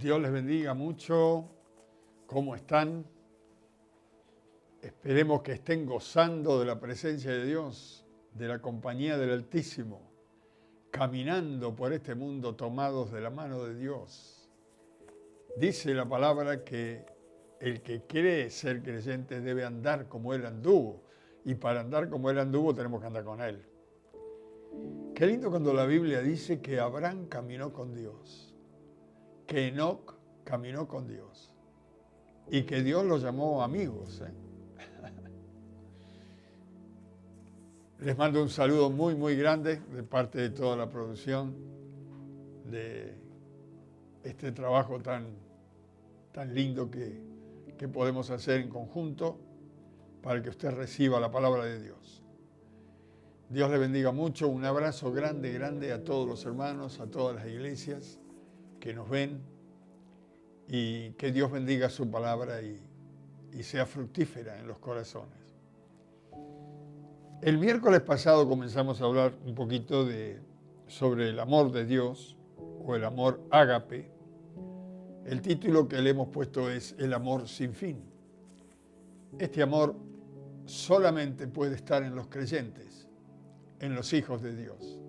Dios les bendiga mucho. ¿Cómo están? Esperemos que estén gozando de la presencia de Dios, de la compañía del Altísimo, caminando por este mundo tomados de la mano de Dios. Dice la palabra que el que cree ser creyente debe andar como Él anduvo. Y para andar como Él anduvo tenemos que andar con Él. Qué lindo cuando la Biblia dice que Abraham caminó con Dios, que Enoc caminó con Dios y que Dios los llamó amigos. Les mando un saludo muy, muy grande de parte de toda la producción de este trabajo tan lindo que podemos hacer en conjunto para que usted reciba la palabra de Dios. Dios le bendiga mucho. Un abrazo grande, grande a todos los hermanos, a todas las iglesias que nos ven, y que Dios bendiga su palabra y sea fructífera en los corazones. El miércoles pasado comenzamos a hablar un poquito sobre el amor de Dios, o el amor ágape. El título que le hemos puesto es El amor sin fin. Este amor solamente puede estar en los creyentes, en los hijos de Dios,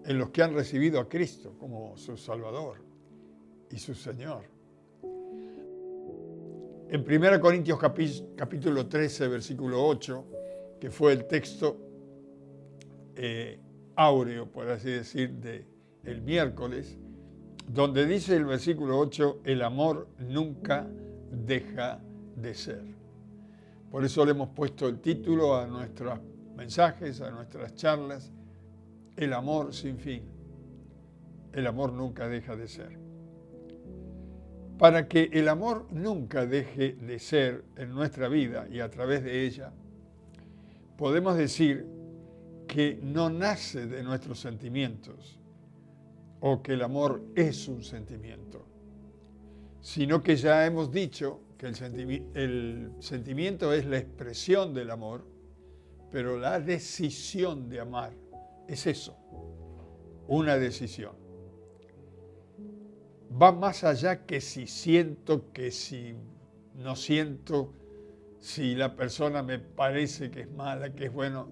en los que han recibido a Cristo como su Salvador y su Señor. En 1 Corintios capítulo 13, versículo 8, que fue el texto áureo, por así decir, del miércoles, donde dice el versículo 8, el amor nunca deja de ser. Por eso le hemos puesto el título a nuestros mensajes, a nuestras charlas, el amor sin fin. El amor nunca deja de ser. Para que el amor nunca deje de ser en nuestra vida y a través de ella, podemos decir que no nace de nuestros sentimientos o que el amor es un sentimiento, sino que ya hemos dicho que el sentimiento es la expresión del amor, pero la decisión de amar es eso, una decisión. Va más allá que si siento, que si no siento, si la persona me parece que es mala, que es bueno.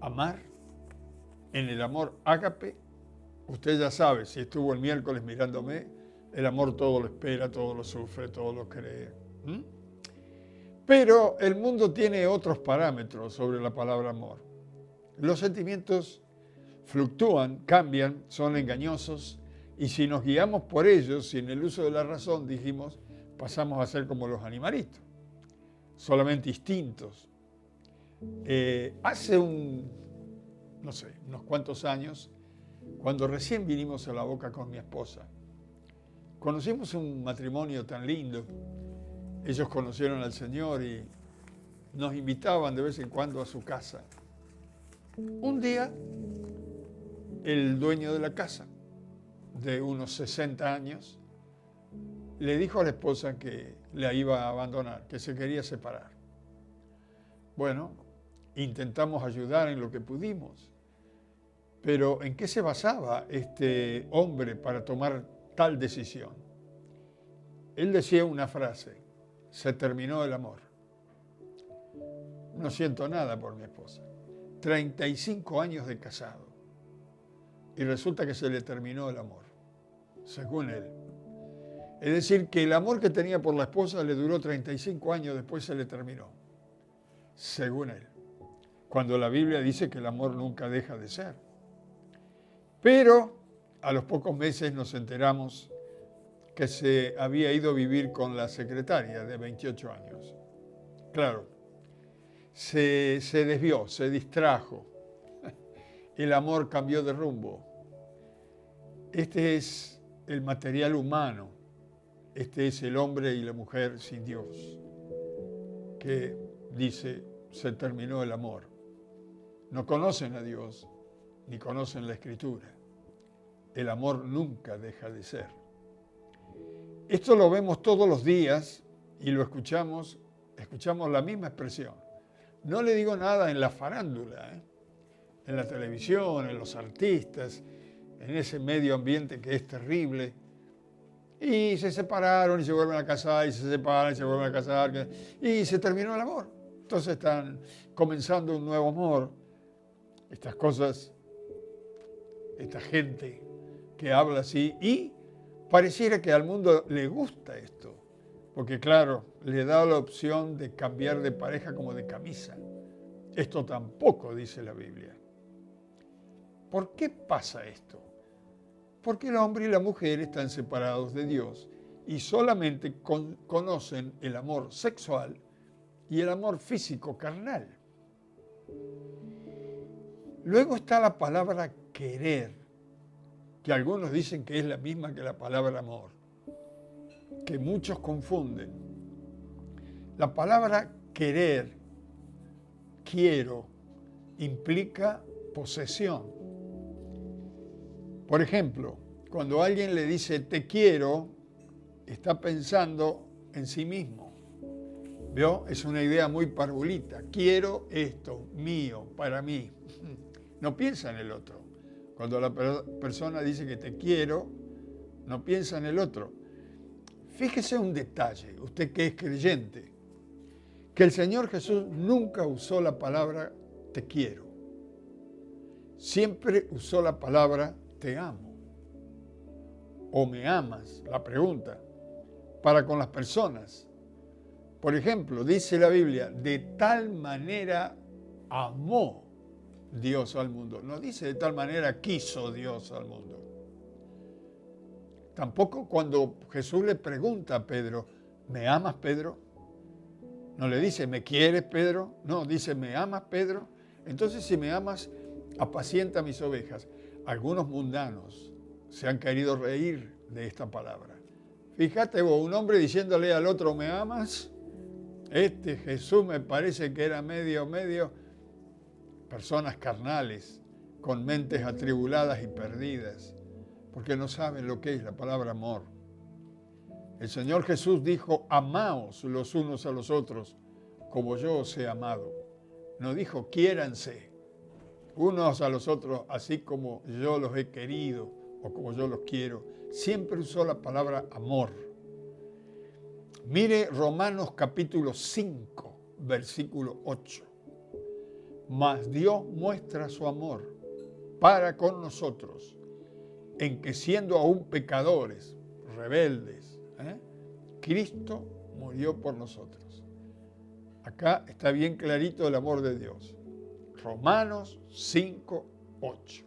Amar, en el amor ágape, usted ya sabe, si estuvo el miércoles mirándome, el amor todo lo espera, todo lo sufre, todo lo cree. Pero el mundo tiene otros parámetros sobre la palabra amor. Los sentimientos fluctúan, cambian, son engañosos, y si nos guiamos por ellos, sin el uso de la razón, dijimos, pasamos a ser como los animalitos, solamente instintos. Hace unos cuantos años, cuando recién vinimos a La Boca con mi esposa, conocimos un matrimonio tan lindo. Ellos conocieron al Señor y nos invitaban de vez en cuando a su casa. Un día, el dueño de la casa, de unos 60 años, le dijo a la esposa que la iba a abandonar, que se quería separar. Bueno, intentamos ayudar en lo que pudimos, pero ¿en qué se basaba este hombre para tomar tal decisión? Él decía una frase: se terminó el amor. No siento nada por mi esposa. 35 años de casado. Y resulta que se le terminó el amor, según él. Es decir, que el amor que tenía por la esposa le duró 35 años, después se le terminó, según él. Cuando la Biblia dice que el amor nunca deja de ser. Pero a los pocos meses nos enteramos que se había ido a vivir con la secretaria de 28 años. Claro, se desvió, se distrajo. El amor cambió de rumbo. Este es el material humano. Este es el hombre y la mujer sin Dios, que dice, se terminó el amor. No conocen a Dios, ni conocen la Escritura. El amor nunca deja de ser. Esto lo vemos todos los días y lo escuchamos la misma expresión. No le digo nada en la farándula, en la televisión, en los artistas, en ese medio ambiente que es terrible. Y se separaron y se vuelven a casar, y se separan y se vuelven a casar, y se terminó el amor. Entonces están comenzando un nuevo amor. Estas cosas, esta gente que habla así, y pareciera que al mundo le gusta esto, porque claro, le da la opción de cambiar de pareja como de camisa. Esto tampoco dice la Biblia. ¿Por qué pasa esto? Porque el hombre y la mujer están separados de Dios y solamente conocen el amor sexual y el amor físico carnal. Luego está la palabra querer, que algunos dicen que es la misma que la palabra amor, que muchos confunden. La palabra querer, quiero, implica posesión. Por ejemplo, cuando alguien le dice te quiero, está pensando en sí mismo. ¿Vio? Es una idea muy parvulita. Quiero esto, mío, para mí. No piensa en el otro. Cuando la persona dice que te quiero, no piensa en el otro. Fíjese un detalle, usted que es creyente, que el Señor Jesús nunca usó la palabra te quiero. Siempre usó la palabra te amo o me amas, la pregunta, para con las personas. Por ejemplo, dice la Biblia, de tal manera amó Dios al mundo. No dice de tal manera quiso Dios al mundo. Tampoco cuando Jesús le pregunta a Pedro, ¿me amas, Pedro? No le dice, ¿me quieres, Pedro? No, dice, ¿me amas, Pedro? Entonces, si me amas, apacienta mis ovejas. Algunos mundanos se han querido reír de esta palabra. Fíjate vos, un hombre diciéndole al otro, ¿me amas? Este Jesús me parece que era medio. Personas carnales, con mentes atribuladas y perdidas, porque no saben lo que es la palabra amor. El Señor Jesús dijo, amaos los unos a los otros, como yo os he amado. No dijo, quiéranse unos a los otros, así como yo los he querido o como yo los quiero. Siempre usó la palabra amor. Mire Romanos capítulo 5, versículo 8. Mas Dios muestra su amor para con nosotros, en que siendo aún pecadores, rebeldes, Cristo murió por nosotros. Acá está bien clarito el amor de Dios. Romanos 5, 8.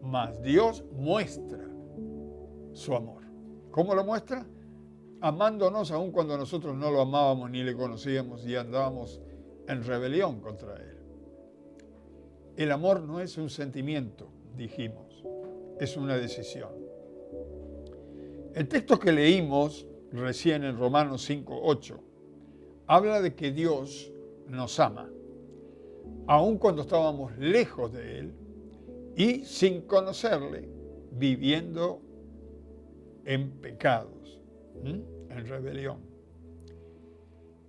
Mas Dios muestra su amor. ¿Cómo lo muestra? Amándonos aun cuando nosotros no lo amábamos ni le conocíamos y andábamos en rebelión contra Él. El amor no es un sentimiento, dijimos, es una decisión. El texto que leímos recién en Romanos 5, 8 habla de que Dios nos ama, aun cuando estábamos lejos de Él y sin conocerle, viviendo en pecados, en rebelión.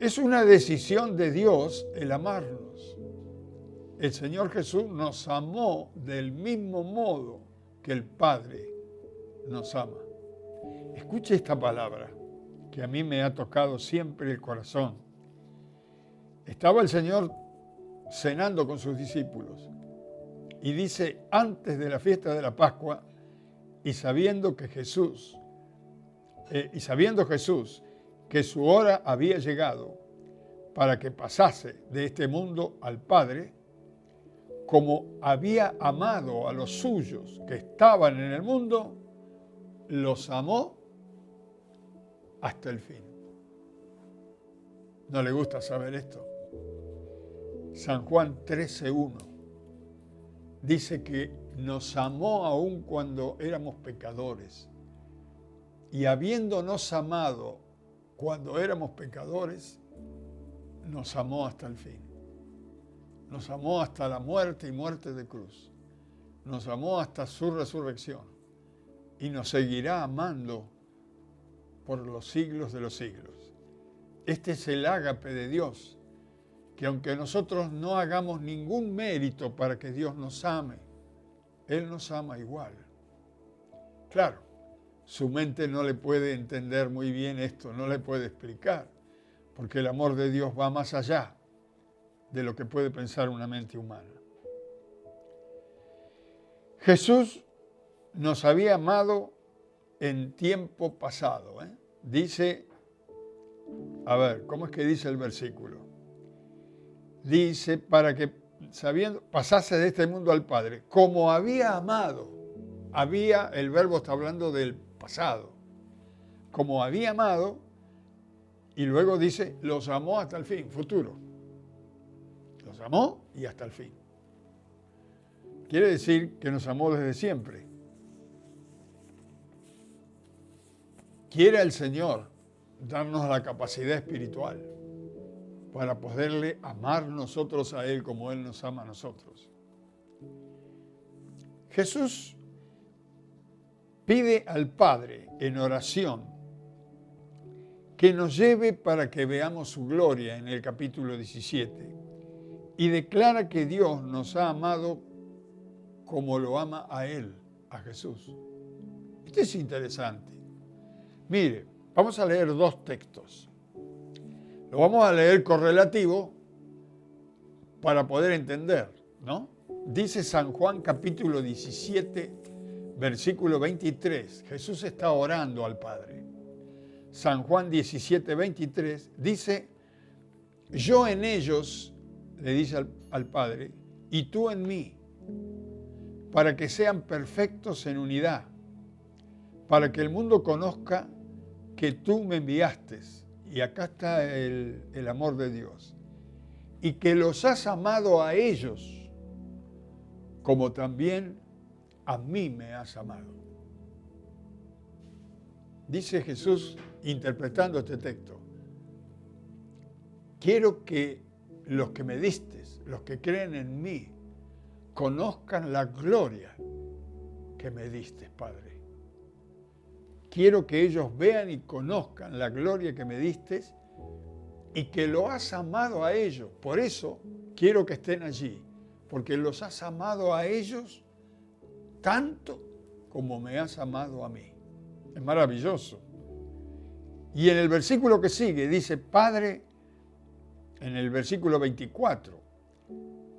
Es una decisión de Dios el amarnos. El Señor Jesús nos amó del mismo modo que el Padre nos ama. Escuche esta palabra que a mí me ha tocado siempre el corazón. Estaba el Señor cenando con sus discípulos y dice, antes de la fiesta de la Pascua, y sabiendo Jesús que su hora había llegado para que pasase de este mundo al Padre, como había amado a los suyos que estaban en el mundo, los amó hasta el fin. ¿No le gusta saber esto? San Juan 13:1 dice que nos amó aun cuando éramos pecadores. Y habiéndonos amado cuando éramos pecadores, nos amó hasta el fin. Nos amó hasta la muerte y muerte de cruz. Nos amó hasta su resurrección. Y nos seguirá amando por los siglos de los siglos. Este es el ágape de Dios, que aunque nosotros no hagamos ningún mérito para que Dios nos ame, Él nos ama igual. Claro, su mente no le puede entender muy bien esto, no le puede explicar, porque el amor de Dios va más allá de lo que puede pensar una mente humana. Jesús nos había amado en tiempo pasado. Dice, a ver, ¿cómo es que dice el versículo? Dice, para que pasase de este mundo al Padre, como había amado. El verbo está hablando del pasado. Como había amado, y luego dice, los amó hasta el fin, futuro. Los amó y hasta el fin. Quiere decir que nos amó desde siempre. Quiere el Señor darnos la capacidad espiritual para poderle amar nosotros a Él como Él nos ama a nosotros. Jesús pide al Padre en oración que nos lleve para que veamos su gloria en el capítulo 17 y declara que Dios nos ha amado como lo ama a Él, a Jesús. Esto es interesante. Mire, vamos a leer dos textos. Lo vamos a leer correlativo para poder entender, ¿no? Dice San Juan capítulo 17, versículo 23. Jesús está orando al Padre. San Juan 17, 23 dice, yo en ellos, le dice al Padre, y tú en mí, para que sean perfectos en unidad, para que el mundo conozca que tú me enviaste, y acá está el amor de Dios, y que los has amado a ellos, como también a mí me has amado. Dice Jesús, interpretando este texto, quiero que los que me diste, los que creen en mí, conozcan la gloria que me diste, Padre. Quiero que ellos vean y conozcan la gloria que me diste y que lo has amado a ellos. Por eso quiero que estén allí, porque los has amado a ellos tanto como me has amado a mí. Es maravilloso. Y en el versículo que sigue dice, Padre, en el versículo 24,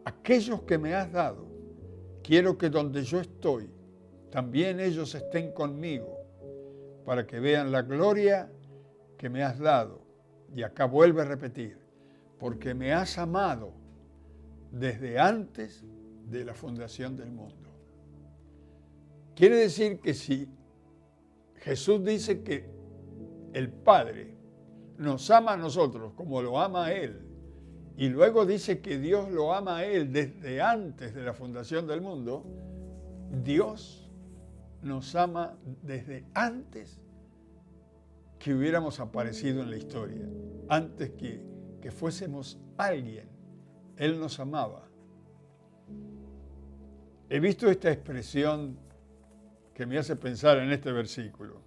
aquellos que me has dado, quiero que donde yo estoy, también ellos estén conmigo, para que vean la gloria que me has dado. Y acá vuelve a repetir, porque me has amado desde antes de la fundación del mundo. Quiere decir que si Jesús dice que el Padre nos ama a nosotros como lo ama a Él, y luego dice que Dios lo ama a Él desde antes de la fundación del mundo, Dios nos ama desde antes que hubiéramos aparecido en la historia, antes que fuésemos alguien. Él nos amaba. He visto esta expresión que me hace pensar en este versículo.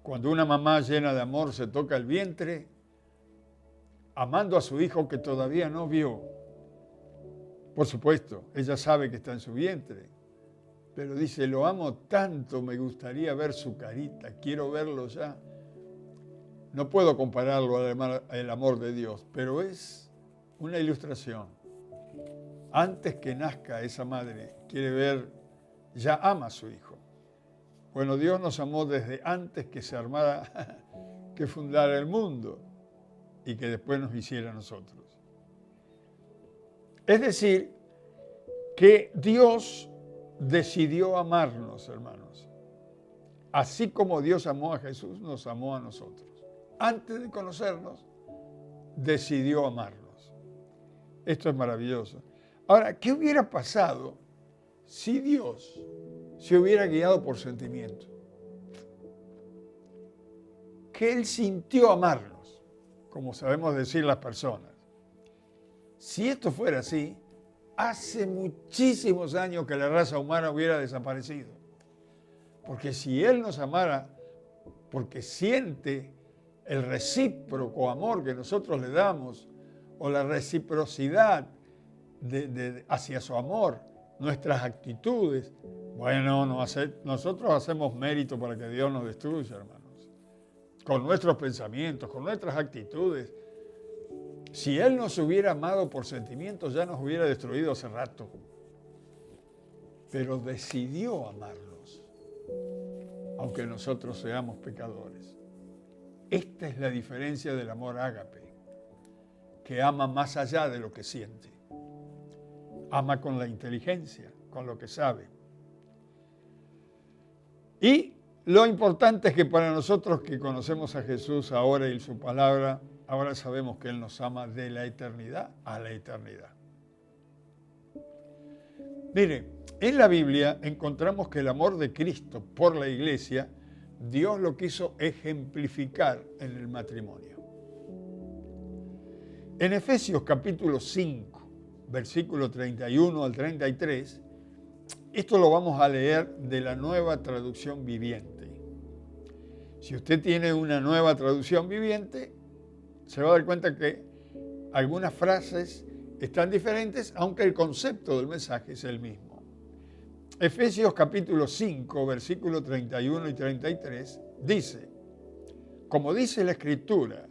Cuando una mamá llena de amor se toca el vientre, amando a su hijo que todavía no vio. Por supuesto, ella sabe que está en su vientre, pero dice, lo amo tanto, me gustaría ver su carita, quiero verlo ya. No puedo compararlo al amor de Dios, pero es una ilustración. Antes que nazca esa madre, quiere ver, ya ama a su hijo. Bueno, Dios nos amó desde antes que se armara, que fundara el mundo y que después nos hiciera a nosotros. Es decir, que Dios decidió amarnos, hermanos. Así como Dios amó a Jesús, nos amó a nosotros. Antes de conocernos, decidió amarnos. Esto es maravilloso. Ahora, ¿qué hubiera pasado si Dios se hubiera guiado por sentimiento? Que Él sintió amarnos, como sabemos decir las personas. Si esto fuera así, hace muchísimos años que la raza humana hubiera desaparecido. Porque si Él nos amara, porque siente el recíproco amor que nosotros le damos, o la reciprocidad hacia su amor nuestras actitudes. Bueno, nosotros hacemos mérito para que Dios nos destruya, hermanos. Con nuestros pensamientos, con nuestras actitudes. Si Él nos hubiera amado por sentimientos, ya nos hubiera destruido hace rato. Pero decidió amarnos, aunque nosotros seamos pecadores. Esta es la diferencia del amor ágape, que ama más allá de lo que siente. Ama con la inteligencia, con lo que sabe. Y lo importante es que para nosotros que conocemos a Jesús ahora y su palabra, ahora sabemos que Él nos ama de la eternidad a la eternidad. Mire, en la Biblia encontramos que el amor de Cristo por la iglesia, Dios lo quiso ejemplificar en el matrimonio. En Efesios capítulo 5, versículo 31 al 33, esto lo vamos a leer de la Nueva Traducción Viviente. Si usted tiene una Nueva Traducción Viviente, se va a dar cuenta que algunas frases están diferentes, aunque el concepto del mensaje es el mismo. Efesios capítulo 5, versículo 31 y 33, dice, como dice la Escritura,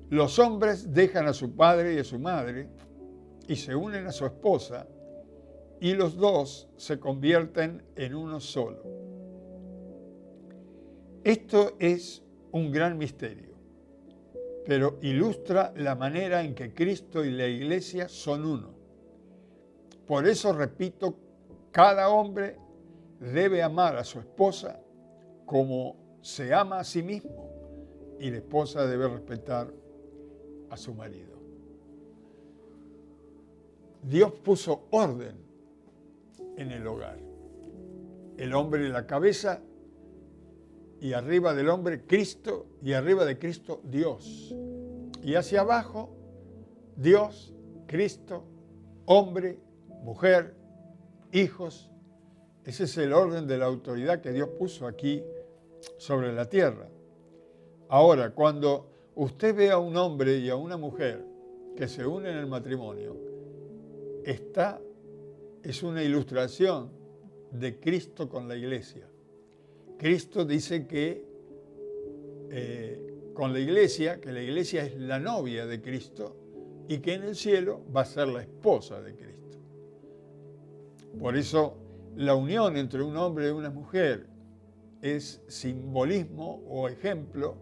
los hombres dejan a su padre y a su madre y se unen a su esposa, y los dos se convierten en uno solo. Esto es un gran misterio, pero ilustra la manera en que Cristo y la Iglesia son uno. Por eso repito, cada hombre debe amar a su esposa como se ama a sí mismo, y la esposa debe respetar a su marido. Dios puso orden en el hogar. El hombre la cabeza y arriba del hombre Cristo y arriba de Cristo Dios. Y hacia abajo Dios, Cristo, hombre, mujer, hijos. Ese es el orden de la autoridad que Dios puso aquí sobre la tierra. Ahora, cuando usted ve a un hombre y a una mujer que se unen en el matrimonio, es una ilustración de Cristo con la iglesia. Cristo dice que con la iglesia, que la iglesia es la novia de Cristo y que en el cielo va a ser la esposa de Cristo. Por eso la unión entre un hombre y una mujer es simbolismo o ejemplo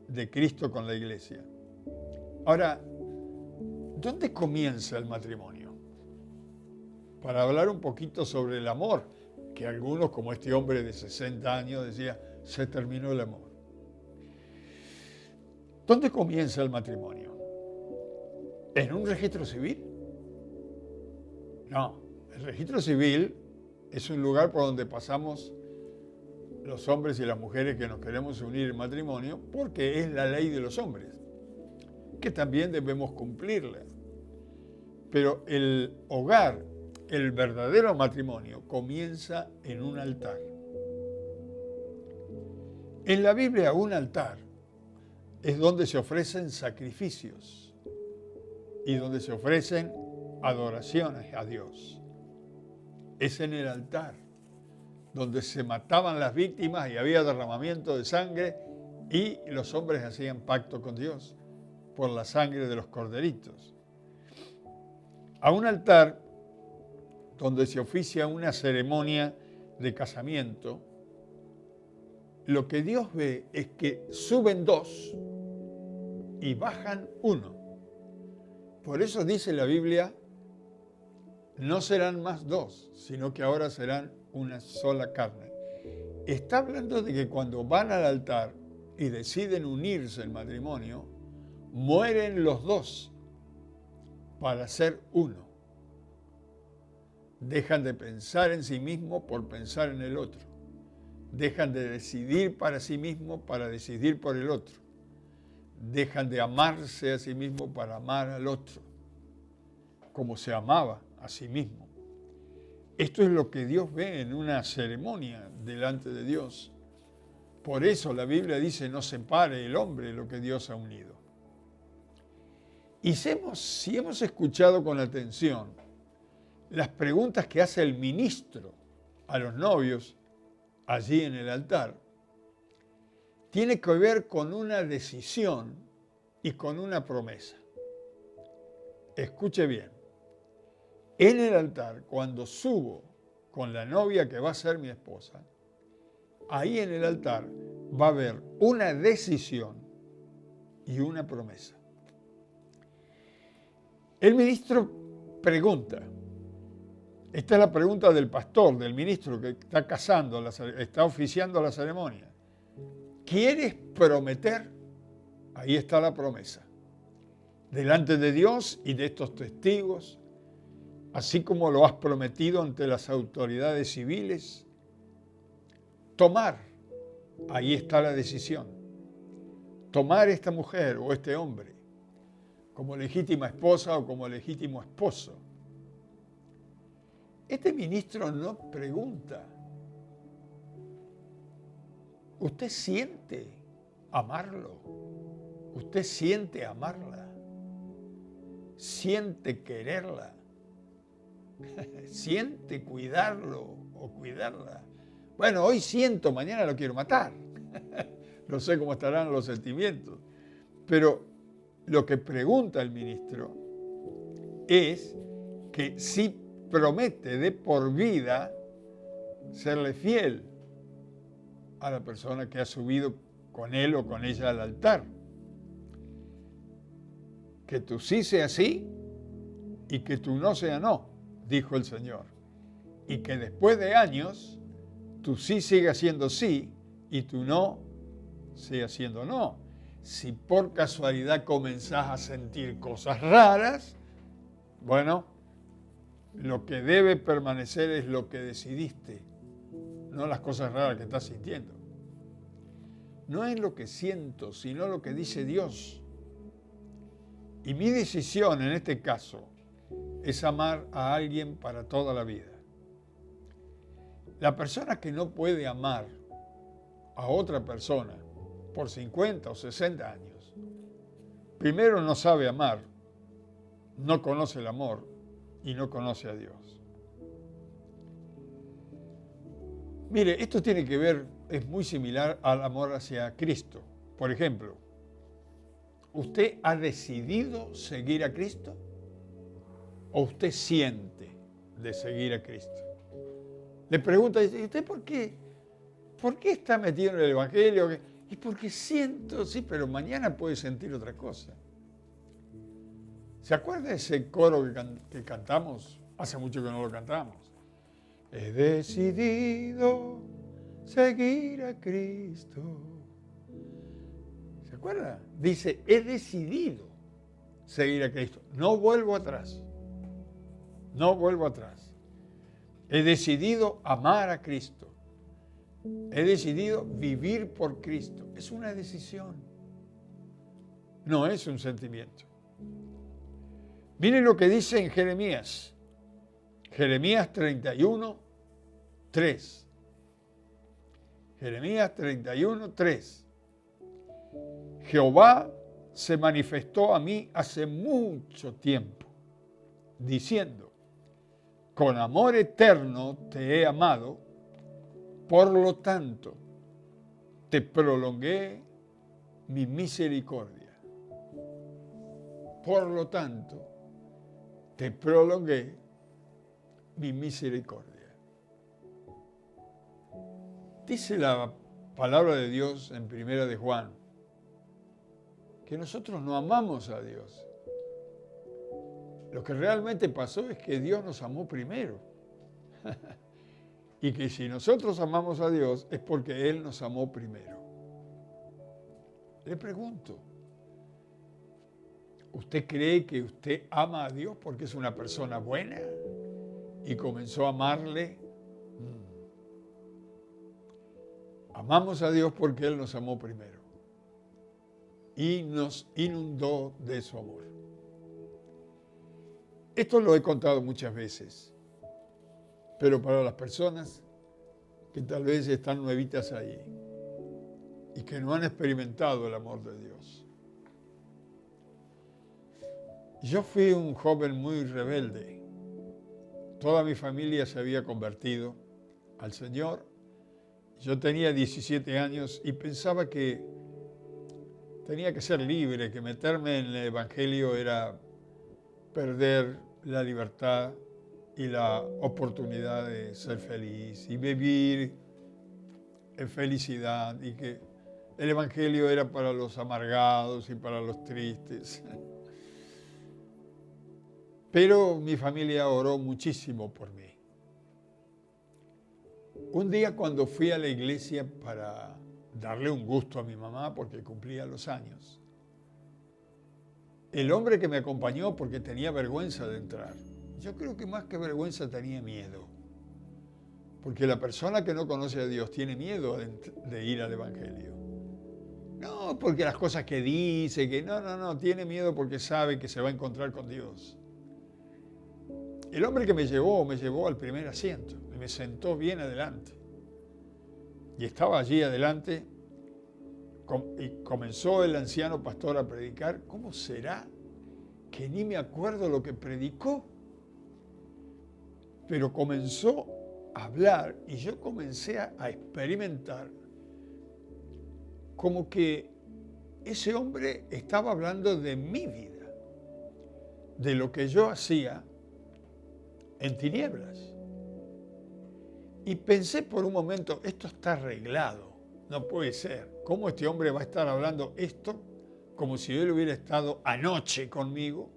de Cristo con la iglesia. Ahora, ¿dónde comienza el matrimonio? Para hablar un poquito sobre el amor, que algunos, como este hombre de 60 años, decía, se terminó el amor. ¿Dónde comienza el matrimonio? ¿En un registro civil? No, el registro civil es un lugar por donde pasamos los hombres y las mujeres que nos queremos unir en matrimonio, porque es la ley de los hombres, que también debemos cumplirla. Pero el hogar, el verdadero matrimonio, comienza en un altar. En la Biblia, un altar es donde se ofrecen sacrificios y donde se ofrecen adoraciones a Dios. Es en el altar donde se mataban las víctimas y había derramamiento de sangre y los hombres hacían pacto con Dios por la sangre de los corderitos. A un altar donde se oficia una ceremonia de casamiento, lo que Dios ve es que suben dos y bajan uno. Por eso dice la Biblia, no serán más dos, sino que ahora serán una sola carne. Está hablando de que cuando van al altar y deciden unirse en matrimonio, mueren los dos para ser uno. Dejan de pensar en sí mismo por pensar en el otro. Dejan de decidir para sí mismo para decidir por el otro. Dejan de amarse a sí mismo para amar al otro, como se amaba a sí mismo. Esto es lo que Dios ve en una ceremonia delante de Dios. Por eso la Biblia dice, no separe el hombre lo que Dios ha unido. Y si hemos escuchado con atención las preguntas que hace el ministro a los novios allí en el altar tiene que ver con una decisión y con una promesa. Escuche bien, en el altar, cuando subo con la novia que va a ser mi esposa, ahí en el altar va a haber una decisión y una promesa. El ministro pregunta, esta es la pregunta del pastor, del ministro que está casando, está oficiando la ceremonia. ¿Quieres prometer? Ahí está la promesa. Delante de Dios y de estos testigos, así como lo has prometido ante las autoridades civiles, tomar, ahí está la decisión, tomar esta mujer o este hombre como legítima esposa o como legítimo esposo. Este ministro no pregunta, ¿usted siente amarlo? ¿Usted siente amarla? ¿Siente quererla? ¿Siente cuidarlo o cuidarla? Bueno, hoy siento, mañana lo quiero matar. No sé cómo estarán los sentimientos. Pero lo que pregunta el ministro es que si promete de por vida serle fiel a la persona que ha subido con él o con ella al altar. Que tu sí sea sí y que tu no sea no, dijo el Señor. Y que después de años, tu sí siga siendo sí y tu no siga siendo no. Si por casualidad comenzás a sentir cosas raras, bueno, lo que debe permanecer es lo que decidiste, no las cosas raras que estás sintiendo. No es lo que siento, sino lo que dice Dios. Y mi decisión en este caso es amar a alguien para toda la vida. La persona que no puede amar a otra persona por 50 o 60 años, primero no sabe amar, no conoce el amor y no conoce a Dios. Mire, esto tiene que ver, es muy similar al amor hacia Cristo. Por ejemplo, ¿usted ha decidido seguir a Cristo? ¿O usted siente de seguir a Cristo? Le pregunta, ¿y usted por qué está metido en el Evangelio? Y porque siento, sí, pero mañana puede sentir otra cosa. ¿Se acuerda de ese coro que cantamos? Hace mucho que no lo cantamos. He decidido seguir a Cristo. ¿Se acuerda? Dice, he decidido seguir a Cristo. No vuelvo atrás. No vuelvo atrás. He decidido amar a Cristo. He decidido vivir por Cristo. Es una decisión. No es un sentimiento. Miren lo que dice en Jeremías. Jeremías 31, 3. Jeremías 31, 3. Jehová se manifestó a mí hace mucho tiempo, diciendo, con amor eterno te he amado, por lo tanto te prolongué mi misericordia. Por lo tanto te prolongué mi misericordia. Dice la palabra de Dios en Primera de Juan que nosotros no amamos a Dios. Lo que realmente pasó es que Dios nos amó primero. Y que si nosotros amamos a Dios es porque Él nos amó primero. Le pregunto, ¿usted cree que usted ama a Dios porque es una persona buena y comenzó a amarle? Amamos a Dios porque Él nos amó primero y nos inundó de su amor. Esto lo he contado muchas veces, pero para las personas que tal vez están nuevitas ahí y que no han experimentado el amor de Dios. Yo fui un joven muy rebelde. toda mi familia se había convertido al Señor. Yo tenía 17 años y pensaba que tenía que ser libre, que meterme en el Evangelio era perder la libertad y la oportunidad de ser feliz y vivir en felicidad, y que el Evangelio era para los amargados y para los tristes. Pero mi familia oró muchísimo por mí. Un día, cuando fui a la iglesia para darle un gusto a mi mamá porque cumplía los años, el hombre que me acompañó, porque tenía vergüenza de entrar, yo creo que más que vergüenza tenía miedo, porque la persona que no conoce a Dios tiene miedo de ir al Evangelio. No porque las cosas que dice, que no, tiene miedo porque sabe que se va a encontrar con Dios. El hombre que me llevó al primer asiento y me sentó bien adelante. Y estaba allí adelante y comenzó el anciano pastor a predicar. ¿Cómo será que ni me acuerdo lo que predicó? Pero comenzó a hablar y yo comencé a experimentar como que ese hombre estaba hablando de mi vida, de lo que yo hacía en tinieblas. Y pensé por un momento, esto está arreglado, no puede ser. ¿Cómo este hombre va a estar hablando esto como si él hubiera estado anoche conmigo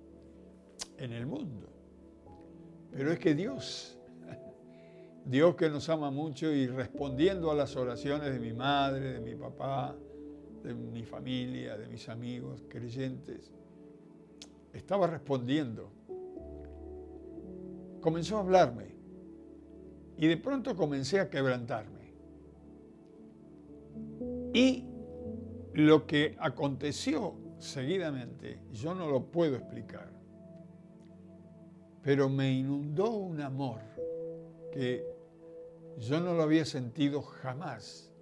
en el mundo? Pero es que Dios que nos ama mucho, y respondiendo a las oraciones de mi madre, de mi papá, de mi familia, de mis amigos creyentes, estaba respondiendo. Comenzó a hablarme y de pronto comencé a quebrantarme. Y lo que aconteció seguidamente, yo no lo puedo explicar, pero me inundó un amor que yo no lo había sentido jamás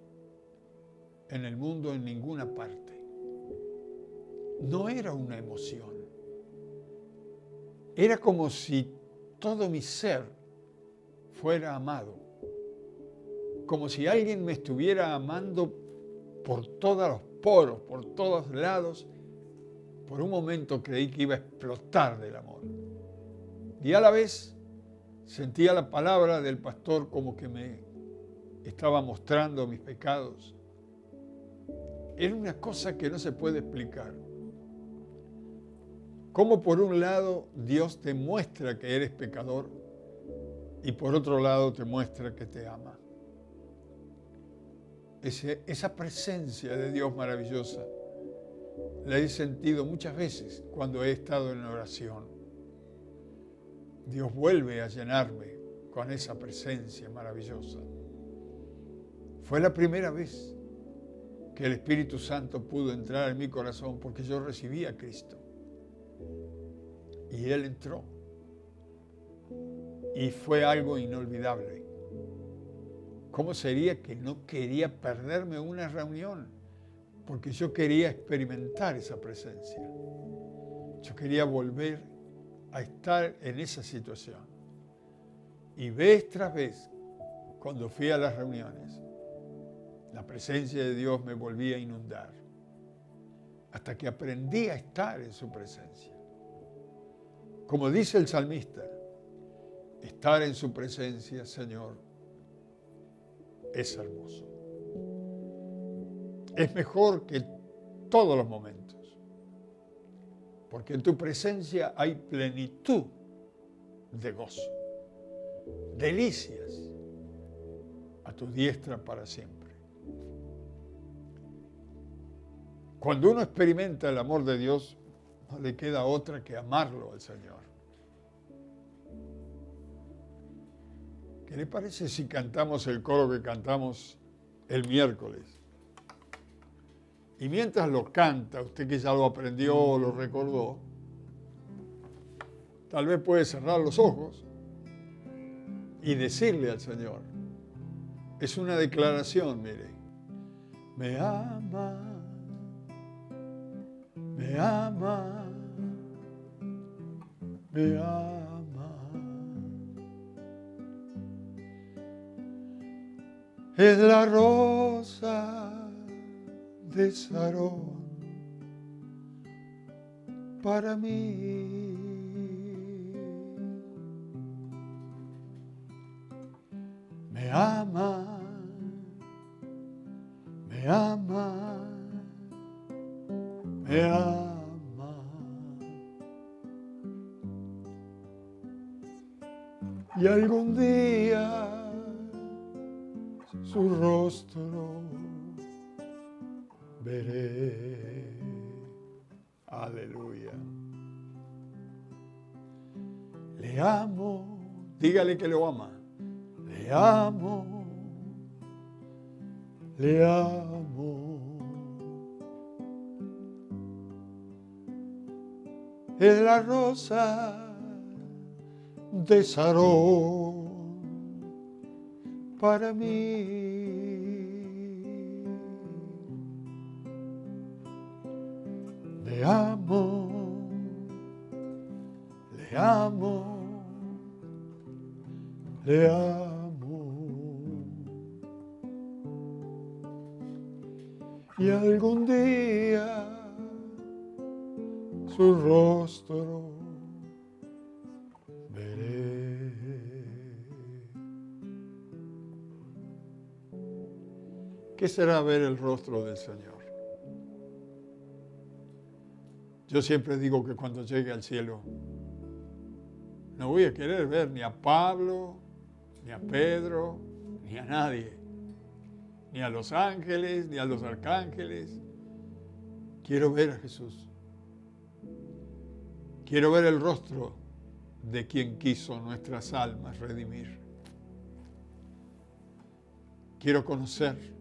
en el mundo, en ninguna parte. No era una emoción. Era como si todo mi ser fuera amado. Como si alguien me estuviera amando por todos los poros, por todos lados. Por un momento creí que iba a explotar del amor. Y a la vez sentía la palabra del pastor como que me estaba mostrando mis pecados. Era una cosa que no se puede explicar. Como por un lado Dios te muestra que eres pecador y por otro lado te muestra que te ama. Esa presencia de Dios maravillosa la he sentido muchas veces cuando he estado en oración. Dios vuelve a llenarme con esa presencia maravillosa. Fue la primera vez que el Espíritu Santo pudo entrar en mi corazón porque yo recibí a Cristo. Y Él entró. Y fue algo inolvidable. ¿Cómo sería que no quería perderme una reunión? Porque yo quería experimentar esa presencia. Yo quería volver a estar en esa situación. Y vez tras vez, cuando fui a las reuniones, la presencia de Dios me volvía a inundar. Hasta que aprendí a estar en su presencia. Como dice el salmista, estar en su presencia, Señor, es hermoso. Es mejor que todos los momentos, porque en tu presencia hay plenitud de gozo, delicias a tu diestra para siempre. Cuando uno experimenta el amor de Dios, no le queda otra que amarlo al Señor. ¿Qué le parece si cantamos el coro que cantamos el miércoles? Y mientras lo canta, usted que ya lo aprendió o lo recordó, tal vez puede cerrar los ojos y decirle al Señor. Es una declaración, mire. Me ama, me ama, me ama. es la rosa de Sarón para mí. Me ama, me ama, me ama. Y algún día su rostro veré. Aleluya. Le amo. Dígale que lo ama. Le amo. Le amo. Es la rosa de Sarón para mí. Le amo, le amo, le amo. Y algún día su rostro veré. ¿Qué será ver el rostro del Señor? Yo siempre digo que cuando llegue al cielo no voy a querer ver ni a Pablo, ni a Pedro, ni a nadie, ni a los ángeles, ni a los arcángeles. Quiero ver a Jesús. Quiero ver el rostro de quien quiso nuestras almas redimir. Quiero conocer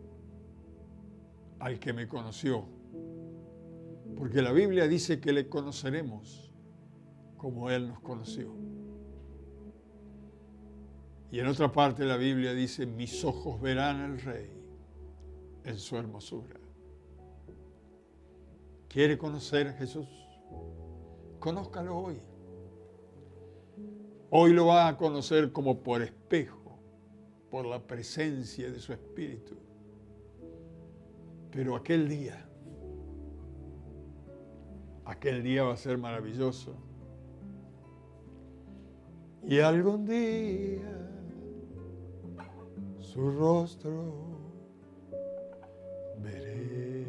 al que me conoció, porque la Biblia dice que le conoceremos como Él nos conoció. Y en otra parte la Biblia dice, mis ojos verán al Rey en su hermosura. ¿Quiere conocer a Jesús? Conózcalo hoy. Hoy lo va a conocer como por espejo, por la presencia de su Espíritu. Pero aquel día va a ser maravilloso. Y algún día su rostro veré.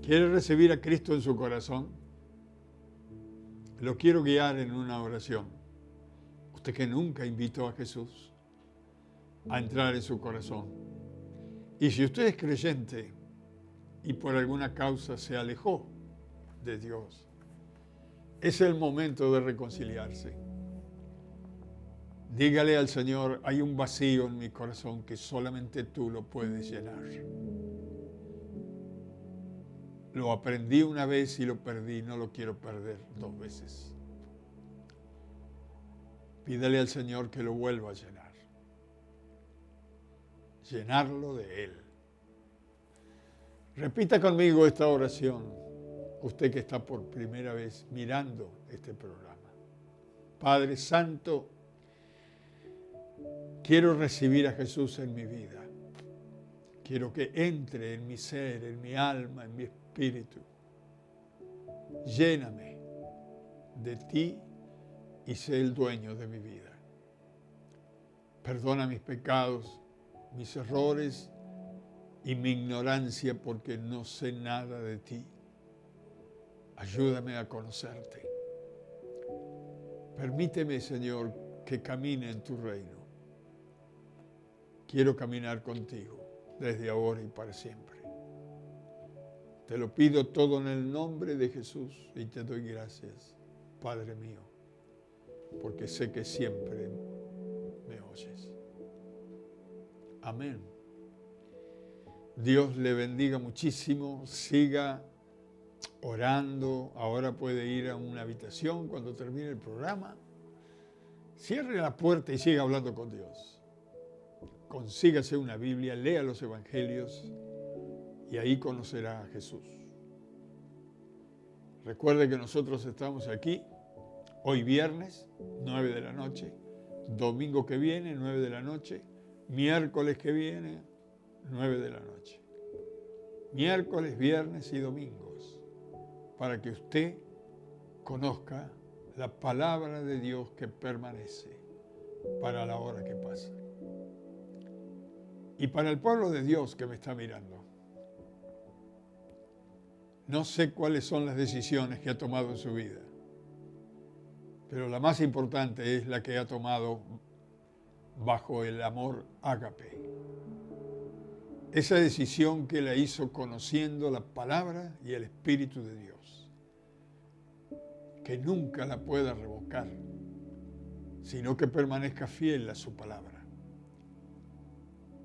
¿Quiere recibir a Cristo en su corazón? Lo quiero guiar en una oración. Usted que nunca invitó a Jesús a entrar en su corazón. Y si usted es creyente y por alguna causa se alejó de Dios, es el momento de reconciliarse. Dígale al Señor, hay un vacío en mi corazón que solamente tú lo puedes llenar. Lo aprendí una vez y lo perdí, no lo quiero perder 2 veces. Pídale al Señor que lo vuelva a llenar. Llenarlo de Él. Repita conmigo esta oración, usted que está por primera vez mirando este programa. Padre Santo, quiero recibir a Jesús en mi vida. Quiero que entre en mi ser, en mi alma, en mi espíritu. Lléname de ti y sé el dueño de mi vida. Perdona mis pecados, mis errores y mi ignorancia porque no sé nada de ti. Ayúdame a conocerte. Permíteme, Señor, que camine en tu reino. Quiero caminar contigo desde ahora y para siempre. Te lo pido todo en el nombre de Jesús y te doy gracias, Padre mío, porque sé que siempre me oyes. Amén. Dios le bendiga muchísimo. Siga orando. Ahora puede ir a una habitación cuando termine el programa. Cierre la puerta y siga hablando con Dios. Consígase una Biblia, lea los Evangelios y ahí conocerá a Jesús. Recuerde que nosotros estamos aquí Hoy viernes, 9 de la noche. Domingo que viene, 9 de la noche. Miércoles que viene, 9 de la noche. Miércoles, viernes y domingos. Para que usted conozca la palabra de Dios que permanece para la hora que pasa. Y para el pueblo de Dios que me está mirando, no sé cuáles son las decisiones que ha tomado en su vida, pero la más importante es la que ha tomado bajo el amor ágape. Esa decisión que la hizo conociendo la palabra y el Espíritu de Dios, que nunca la pueda revocar, sino que permanezca fiel a su palabra.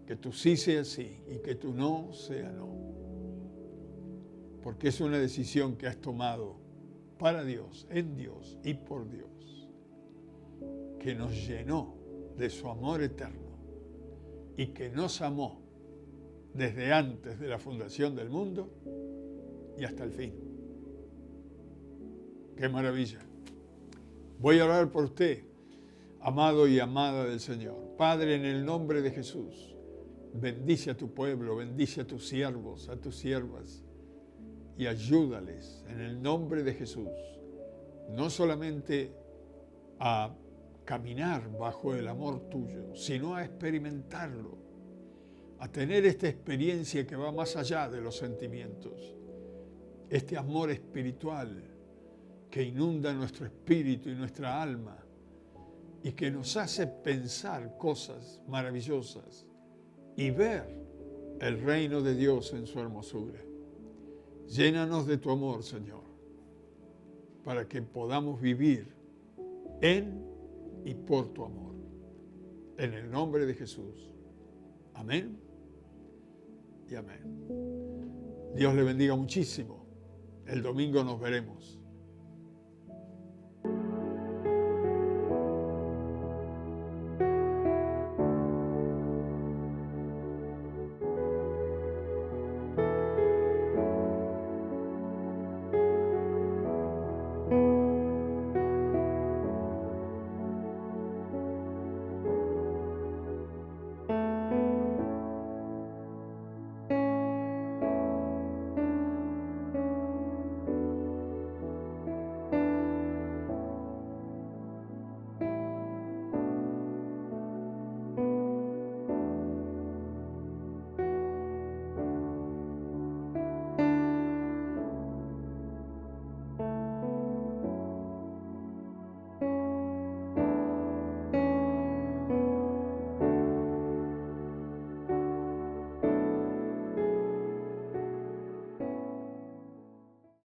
Que tu sí sea sí y que tu no sea no. Porque es una decisión que has tomado para Dios, en Dios y por Dios, que nos llenó de su amor eterno y que nos amó desde antes de la fundación del mundo y hasta el fin. ¡Qué maravilla! Voy a orar por usted, amado y amada del Señor. Padre, en el nombre de Jesús, bendice a tu pueblo, bendice a tus siervos, a tus siervas, y ayúdales en el nombre de Jesús, no solamente a caminar bajo el amor tuyo, sino a experimentarlo, a tener esta experiencia que va más allá de los sentimientos, este amor espiritual que inunda nuestro espíritu y nuestra alma y que nos hace pensar cosas maravillosas y ver el reino de Dios en su hermosura. Llénanos de tu amor, Señor, para que podamos vivir en y por tu amor. En el nombre de Jesús. Amén y amén. Dios le bendiga muchísimo. El domingo nos veremos.